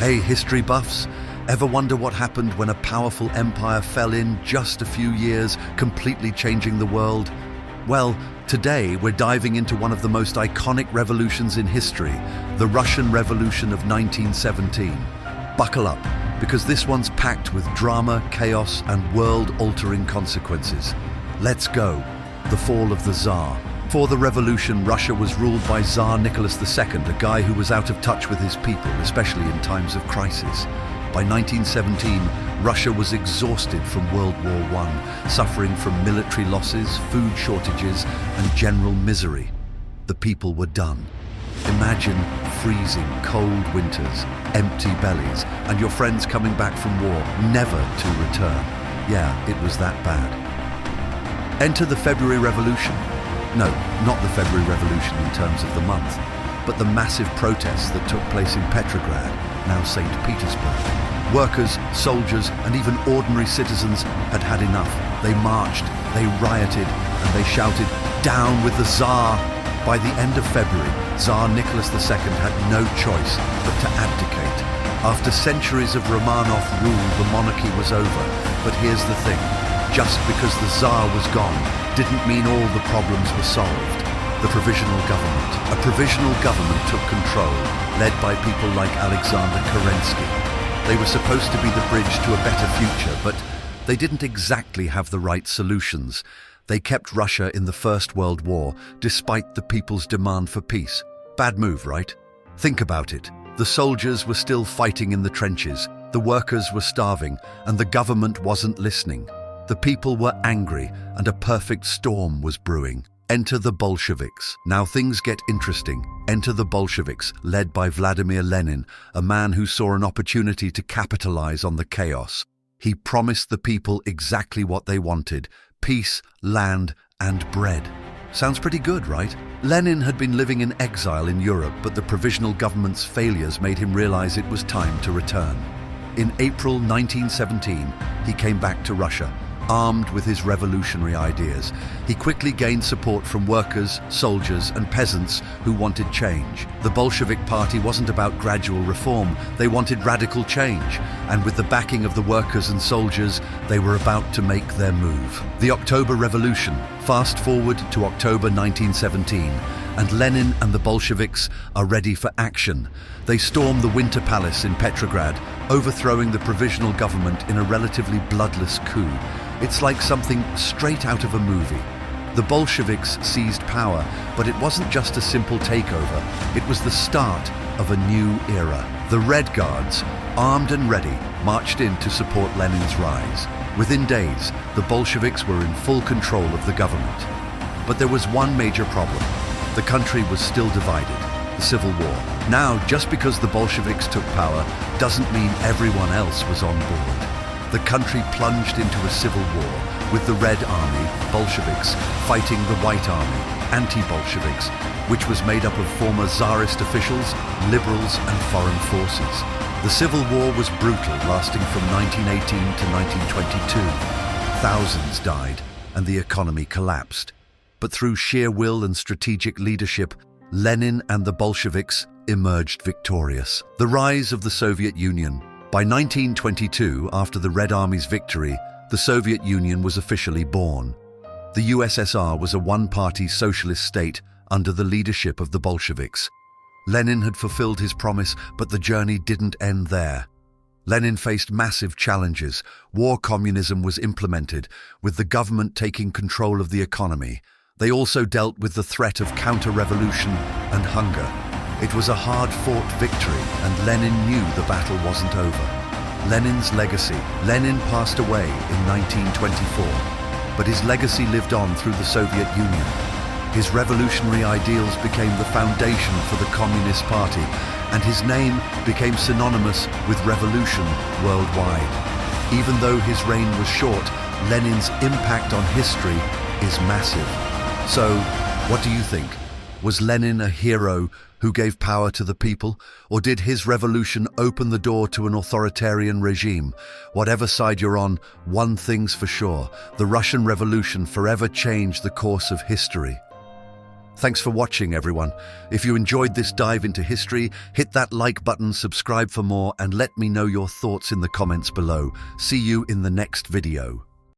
Hey, history buffs, ever wonder what happened when a powerful empire fell in just a few years, completely changing the world? Well, today we're diving into one of the most iconic revolutions in history, the Russian Revolution of 1917. Buckle up, because this one's packed with drama, chaos, and world-altering consequences. Let's go. The fall of the Tsar. Before the revolution, Russia was ruled by Tsar Nicholas II, a guy who was out of touch with his people, especially in times of crisis. By 1917, Russia was exhausted from World War I, suffering from military losses, food shortages, and general misery. The people were done. Imagine freezing, cold winters, empty bellies, and your friends coming back from war, never to return. Yeah, it was that bad. Enter the February Revolution. No, not the February Revolution in terms of the month, but the massive protests that took place in Petrograd, now St. Petersburg. Workers, soldiers, and even ordinary citizens had had enough. They marched, they rioted, and they shouted, "Down with the Tsar!" By the end of February, Tsar Nicholas II had no choice but to abdicate. After centuries of Romanov rule, the monarchy was over. But here's the thing, just because the Tsar was gone didn't mean all the problems were solved. The provisional government. A provisional government took control, led by people like Alexander Kerensky. They were supposed to be the bridge to a better future, but they didn't exactly have the right solutions. They kept Russia in the First World War, despite the people's demand for peace. Bad move, right? Think about it. The soldiers were still fighting in the trenches, the workers were starving, and the government wasn't listening. The people were angry, and a perfect storm was brewing. Enter the Bolsheviks. Now things get interesting. Enter the Bolsheviks, led by Vladimir Lenin, a man who saw an opportunity to capitalize on the chaos. He promised the people exactly what they wanted: peace, land, and bread. Sounds pretty good, right? Lenin had been living in exile in Europe, but the provisional government's failures made him realize it was time to return. In April 1917, he came back to Russia, armed with his revolutionary ideas. He quickly gained support from workers, soldiers, and peasants who wanted change. The Bolshevik Party wasn't about gradual reform, they wanted radical change. And with the backing of the workers and soldiers, they were about to make their move. The October Revolution. Fast forward to October 1917, and Lenin and the Bolsheviks are ready for action. They storm the Winter Palace in Petrograd, overthrowing the provisional government in a relatively bloodless coup. It's like something straight out of a movie. The Bolsheviks seized power, but it wasn't just a simple takeover. It was the start of a new era. The Red Guards, armed and ready, marched in to support Lenin's rise. Within days, the Bolsheviks were in full control of the government. But there was one major problem. The country was still divided. The Civil War. Now, just because the Bolsheviks took power doesn't mean everyone else was on board. The country plunged into a civil war, with the Red Army, Bolsheviks, fighting the White Army, anti-Bolsheviks, which was made up of former Tsarist officials, liberals, and foreign forces. The Civil War was brutal, lasting from 1918 to 1922. Thousands died, and the economy collapsed. But through sheer will and strategic leadership, Lenin and the Bolsheviks emerged victorious. The rise of the Soviet Union. By 1922, after the Red Army's victory, the Soviet Union was officially born. The USSR was a one-party socialist state under the leadership of the Bolsheviks. Lenin had fulfilled his promise, but the journey didn't end there. Lenin faced massive challenges. War communism was implemented, with the government taking control of the economy. They also dealt with the threat of counter-revolution and hunger. It was a hard-fought victory, and Lenin knew the battle wasn't over. Lenin's legacy. Lenin passed away in 1924, but his legacy lived on through the Soviet Union. His revolutionary ideals became the foundation for the Communist Party, and his name became synonymous with revolution worldwide. Even though his reign was short, Lenin's impact on history is massive. So, what do you think? Was Lenin a hero who gave power to the people, or did his revolution open the door to an authoritarian regime? Whatever side you're on, one thing's for sure: the Russian Revolution forever changed the course of history. Thanks for watching, everyone. If you enjoyed this dive into history, hit that like button, subscribe for more, and let me know your thoughts in the comments below. See you in the next video.